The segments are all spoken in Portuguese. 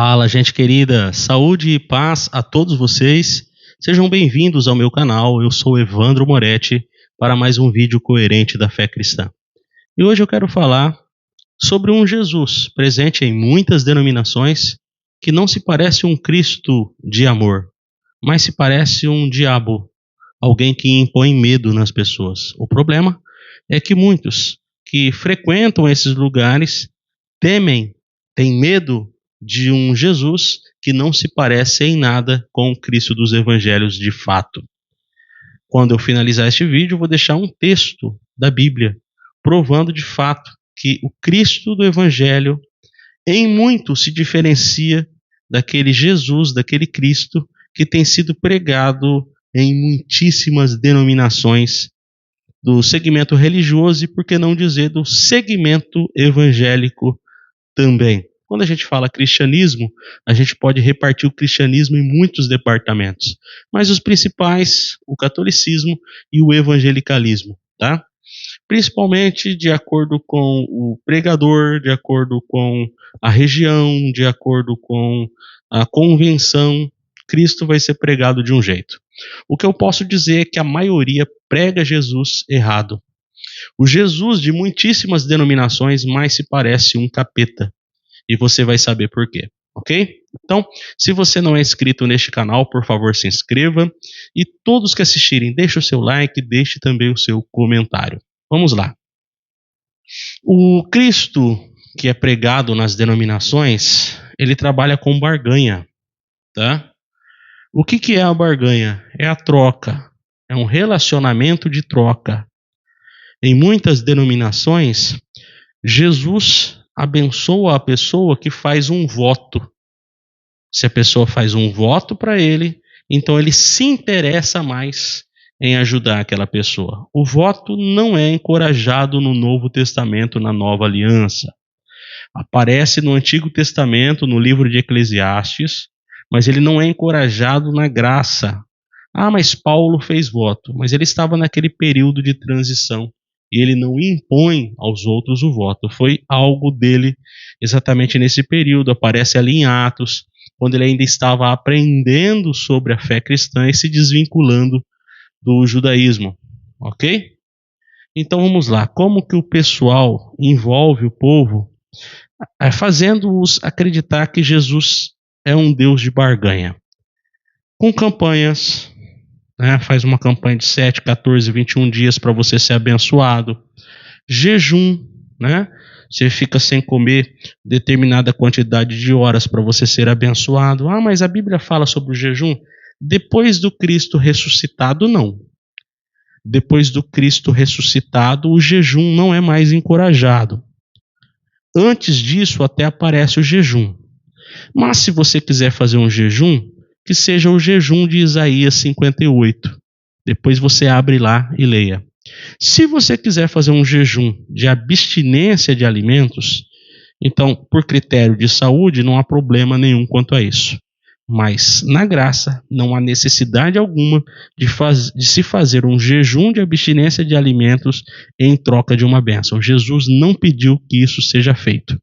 Fala, gente querida, saúde e paz a todos vocês. Sejam bem-vindos ao meu canal. Eu sou Evandro Moretti para mais um vídeo coerente da fé cristã. E hoje eu quero falar sobre um Jesus presente em muitas denominações que não se parece um Cristo de amor, mas se parece um diabo, alguém que impõe medo nas pessoas. O problema é que muitos que frequentam esses lugares têm medo de um Jesus que não se parece em nada com o Cristo dos Evangelhos de fato. Quando eu finalizar este vídeo, eu vou deixar um texto da Bíblia provando de fato que o Cristo do Evangelho em muito se diferencia daquele Jesus, daquele Cristo que tem sido pregado em muitíssimas denominações do segmento religioso e, por que não dizer, do segmento evangélico também. Quando a gente fala cristianismo, a gente pode repartir o cristianismo em muitos departamentos, mas os principais, o catolicismo e o evangelicalismo, tá? Principalmente de acordo com o pregador, de acordo com a região, de acordo com a convenção, Cristo vai ser pregado de um jeito. O que eu posso dizer é que a maioria prega Jesus errado. O Jesus de muitíssimas denominações mais se parece um capeta. E você vai saber por quê, ok? Então, se você não é inscrito neste canal, por favor, se inscreva. E todos que assistirem, deixe o seu like, deixe também o seu comentário. Vamos lá. O Cristo que é pregado nas denominações, ele trabalha com barganha, tá? O que é a barganha? É a troca. É um relacionamento de troca. Em muitas denominações, Jesus abençoa a pessoa que faz um voto. Se a pessoa faz um voto para ele, então ele se interessa mais em ajudar aquela pessoa. O voto não é encorajado no Novo Testamento, na Nova Aliança. Aparece no Antigo Testamento, no livro de Eclesiastes, mas ele não é encorajado na graça. Mas Paulo fez voto, mas ele estava naquele período de transição. E ele não impõe aos outros o voto. Foi algo dele exatamente nesse período. Aparece ali em Atos, quando ele ainda estava aprendendo sobre a fé cristã e se desvinculando do judaísmo. Ok? Então vamos lá. Como que o pessoal envolve o povo, fazendo-os acreditar que Jesus é um Deus de barganha? Com campanhas. Faz uma campanha de 7, 14, 21 dias para você ser abençoado. Jejum, você fica sem comer determinada quantidade de horas para você ser abençoado. Mas a Bíblia fala sobre o jejum? Depois do Cristo ressuscitado, não. Depois do Cristo ressuscitado, o jejum não é mais encorajado. Antes disso, até aparece o jejum. Mas se você quiser fazer um jejum, que seja o jejum de Isaías 58. Depois você abre lá e leia. Se você quiser fazer um jejum de abstinência de alimentos, então, por critério de saúde, não há problema nenhum quanto a isso. Mas, na graça, não há necessidade alguma de se fazer um jejum de abstinência de alimentos em troca de uma bênção. Jesus não pediu que isso seja feito.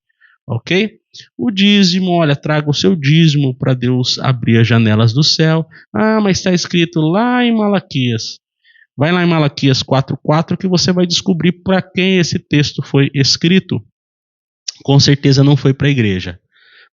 Ok? O dízimo, olha, traga o seu dízimo para Deus abrir as janelas do céu. Mas está escrito lá em Malaquias. Vai lá em Malaquias 4:4 que você vai descobrir para quem esse texto foi escrito. Com certeza não foi para a igreja.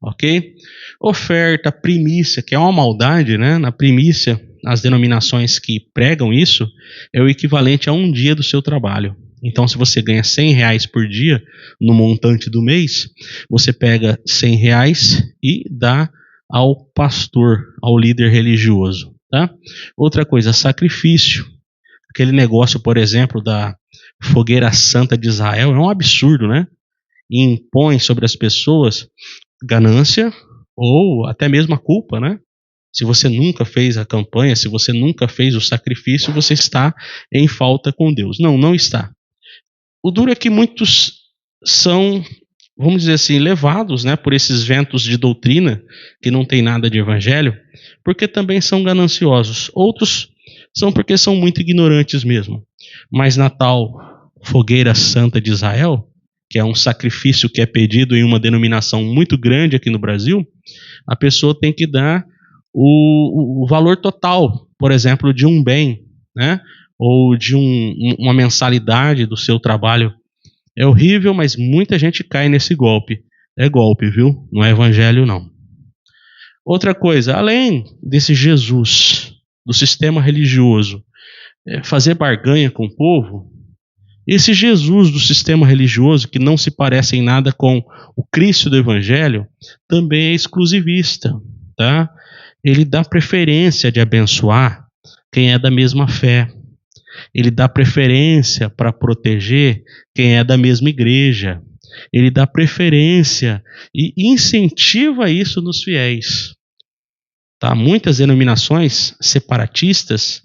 Ok? Oferta, primícia, que é uma maldade, Na primícia, as denominações que pregam isso é o equivalente a um dia do seu trabalho. Então, se você ganha R$100 por dia no montante do mês, você pega R$100 e dá ao pastor, ao líder religioso, tá? Outra coisa, sacrifício. Aquele negócio, por exemplo, da fogueira santa de Israel é um absurdo, E impõe sobre as pessoas ganância ou até mesmo a culpa, Se você nunca fez a campanha, se você nunca fez o sacrifício, você está em falta com Deus. Não está. O duro é que muitos são, vamos dizer assim, levados por esses ventos de doutrina que não tem nada de evangelho, porque também são gananciosos. Outros são porque são muito ignorantes mesmo. Mas na tal fogueira santa de Israel, que é um sacrifício que é pedido em uma denominação muito grande aqui no Brasil, a pessoa tem que dar o valor total, por exemplo, de um bem, né? Ou de uma mensalidade do seu trabalho. É horrível, mas muita gente cai nesse golpe. É golpe, viu? Não é evangelho, não. Outra coisa, além desse Jesus, do sistema religioso, fazer barganha com o povo, esse Jesus do sistema religioso, que não se parece em nada com o Cristo do Evangelho, também é exclusivista, tá? Ele dá preferência de abençoar quem é da mesma fé. Ele dá preferência para proteger quem é da mesma igreja. Ele dá preferência e incentiva isso nos fiéis. Tá? Muitas denominações separatistas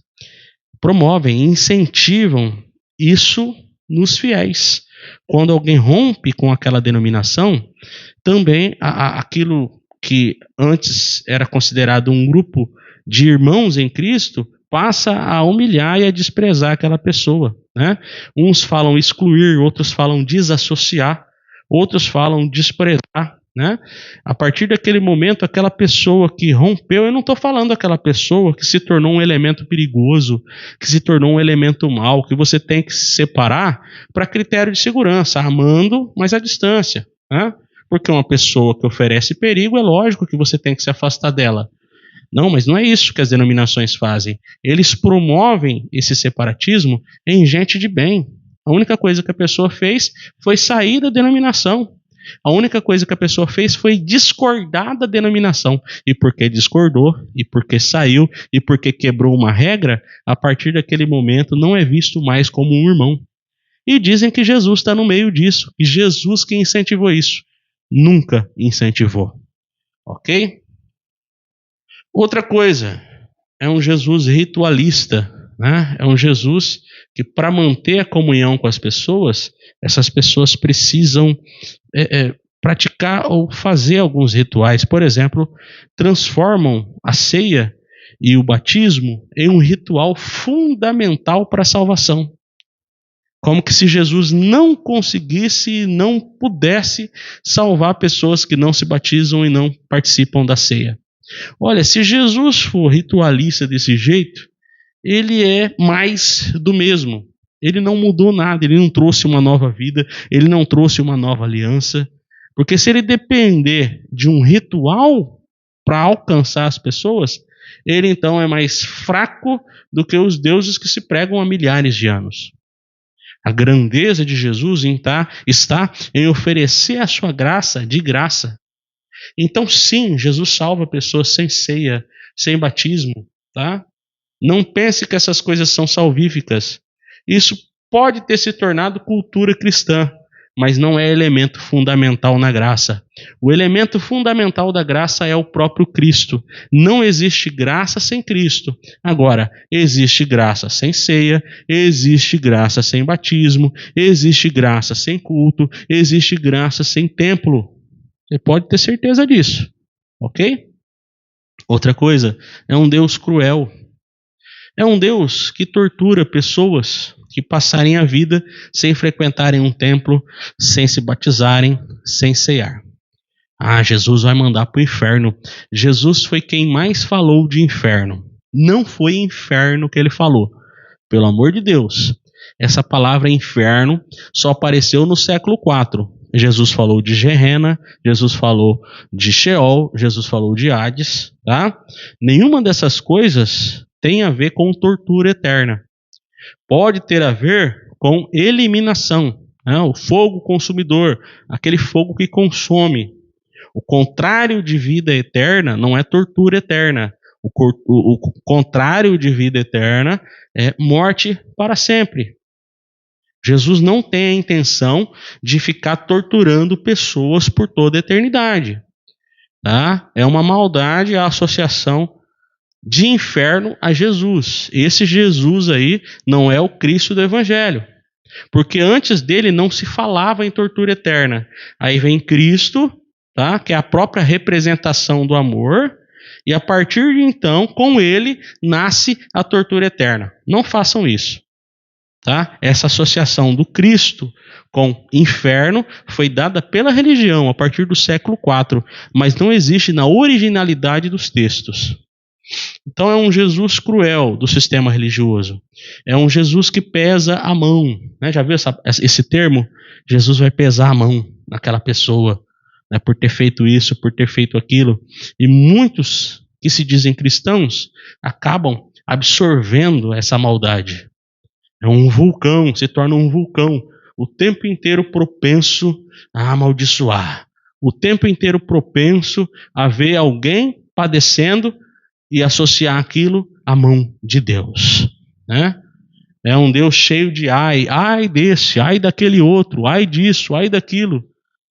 promovem e incentivam isso nos fiéis. Quando alguém rompe com aquela denominação, também aquilo que antes era considerado um grupo de irmãos em Cristo passa a humilhar e a desprezar aquela pessoa, né? Uns falam excluir, outros falam desassociar, outros falam desprezar, né? A partir daquele momento, aquela pessoa que rompeu, eu não estou falando aquela pessoa que se tornou um elemento perigoso, que se tornou um elemento mau, que você tem que se separar para critério de segurança, amando, mas à distância, né? Porque uma pessoa que oferece perigo, é lógico que você tem que se afastar dela. Não, mas não é isso que as denominações fazem. Eles promovem esse separatismo em gente de bem. A única coisa que a pessoa fez foi sair da denominação. A única coisa que a pessoa fez foi discordar da denominação. E porque discordou, e porque saiu, e porque quebrou uma regra, a partir daquele momento não é visto mais como um irmão. E dizem que Jesus está no meio disso, que Jesus que incentivou isso. Nunca incentivou. Ok? Outra coisa, é um Jesus ritualista, né? É um Jesus que, para manter a comunhão com as pessoas, essas pessoas precisam praticar ou fazer alguns rituais. Por exemplo, transformam a ceia e o batismo em um ritual fundamental para a salvação. Como que se Jesus não conseguisse, não pudesse salvar pessoas que não se batizam e não participam da ceia. Olha, se Jesus for ritualista desse jeito, ele é mais do mesmo. Ele não mudou nada, ele não trouxe uma nova vida, ele não trouxe uma nova aliança. Porque se ele depender de um ritual para alcançar as pessoas, ele então é mais fraco do que os deuses que se pregam há milhares de anos. A grandeza de Jesus está em oferecer a sua graça de graça. Então, sim, Jesus salva pessoas sem ceia, sem batismo, tá? Não pense que essas coisas são salvíficas. Isso pode ter se tornado cultura cristã, mas não é elemento fundamental na graça. O elemento fundamental da graça é o próprio Cristo. Não existe graça sem Cristo. Agora, existe graça sem ceia, existe graça sem batismo, existe graça sem culto, existe graça sem templo. Você pode ter certeza disso, ok? Outra coisa, é um Deus cruel. É um Deus que tortura pessoas que passarem a vida sem frequentarem um templo, sem se batizarem, sem ceiar. Ah, Jesus vai mandar para o inferno. Jesus foi quem mais falou de inferno. Não foi inferno que ele falou. Pelo amor de Deus. Essa palavra inferno só apareceu no século IV. Jesus falou de Gehenna, Jesus falou de Sheol, Jesus falou de Hades, tá? Nenhuma dessas coisas tem a ver com tortura eterna. Pode ter a ver com eliminação, né? O fogo consumidor, aquele fogo que consome. O contrário de vida eterna não é tortura eterna. O contrário de vida eterna é morte para sempre. Jesus não tem a intenção de ficar torturando pessoas por toda a eternidade. Tá? É uma maldade a associação de inferno a Jesus. Esse Jesus aí não é o Cristo do Evangelho. Porque antes dele não se falava em tortura eterna. Aí vem Cristo, tá? Que é a própria representação do amor. E a partir de então, com ele, nasce a tortura eterna. Não façam isso. Tá? Essa associação do Cristo com inferno foi dada pela religião a partir do século IV, mas não existe na originalidade dos textos. Então é um Jesus cruel do sistema religioso. É um Jesus que pesa a mão. Né? Já viu esse termo? Jesus vai pesar a mão naquela pessoa, né? Por ter feito isso, por ter feito aquilo. E muitos que se dizem cristãos acabam absorvendo essa maldade. É um vulcão, se torna um vulcão, o tempo inteiro propenso a amaldiçoar, o tempo inteiro propenso a ver alguém padecendo e associar aquilo à mão de Deus, né? É um Deus cheio de ai desse, ai daquele outro, ai disso, ai daquilo,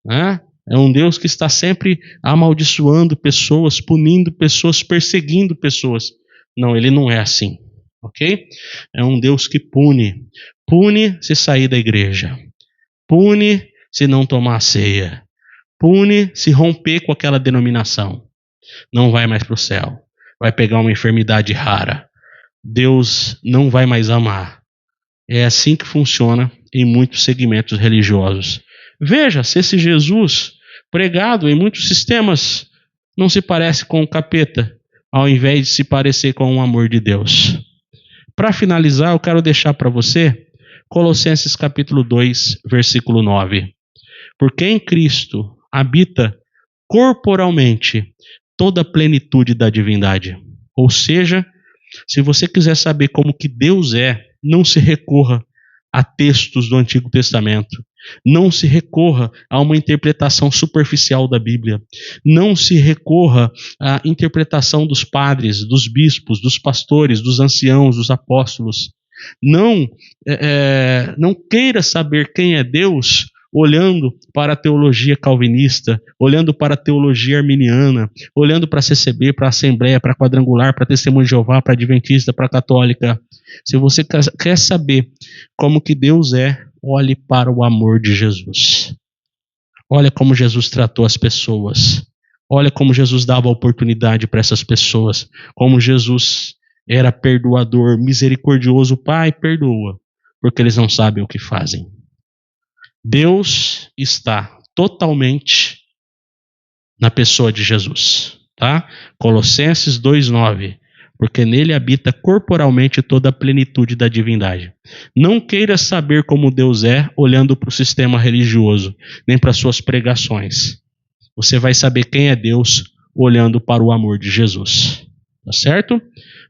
né? É um Deus que está sempre amaldiçoando pessoas, punindo pessoas, perseguindo pessoas. Não, ele não é assim. Ok? É um Deus que pune se sair da igreja, pune se não tomar a ceia, pune se romper com aquela denominação, não vai mais para o céu, vai pegar uma enfermidade rara, Deus não vai mais amar. É assim que funciona em muitos segmentos religiosos. Veja se esse Jesus pregado em muitos sistemas não se parece com o capeta, ao invés de se parecer com o amor de Deus. Para finalizar, eu quero deixar para você Colossenses capítulo 2, versículo 9. Porque em Cristo habita corporalmente toda a plenitude da divindade. Ou seja, se você quiser saber como que Deus é, não se recorra a textos do Antigo Testamento. Não se recorra a uma interpretação superficial da Bíblia. Não se recorra à interpretação dos padres, dos bispos, dos pastores, dos anciãos, dos apóstolos. Não queira saber quem é Deus olhando para a teologia calvinista, olhando para a teologia arminiana, olhando para a CCB, para a Assembleia, para a Quadrangular, para a Testemunho de Jeová, para a Adventista, para a Católica. Se você quer saber como que Deus é, olhe para o amor de Jesus. Olha como Jesus tratou as pessoas. Olha como Jesus dava oportunidade para essas pessoas. Como Jesus era perdoador, misericordioso. Pai, perdoa, porque eles não sabem o que fazem. Deus está totalmente na pessoa de Jesus. Tá? Colossenses 2,9. Porque nele habita corporalmente toda a plenitude da divindade. Não queira saber como Deus é olhando para o sistema religioso, nem para suas pregações. Você vai saber quem é Deus olhando para o amor de Jesus. Tá certo?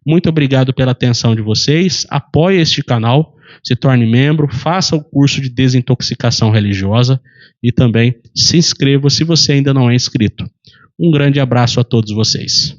Muito obrigado pela atenção de vocês. Apoie este canal, se torne membro, faça o curso de desintoxicação religiosa e também se inscreva se você ainda não é inscrito. Um grande abraço a todos vocês.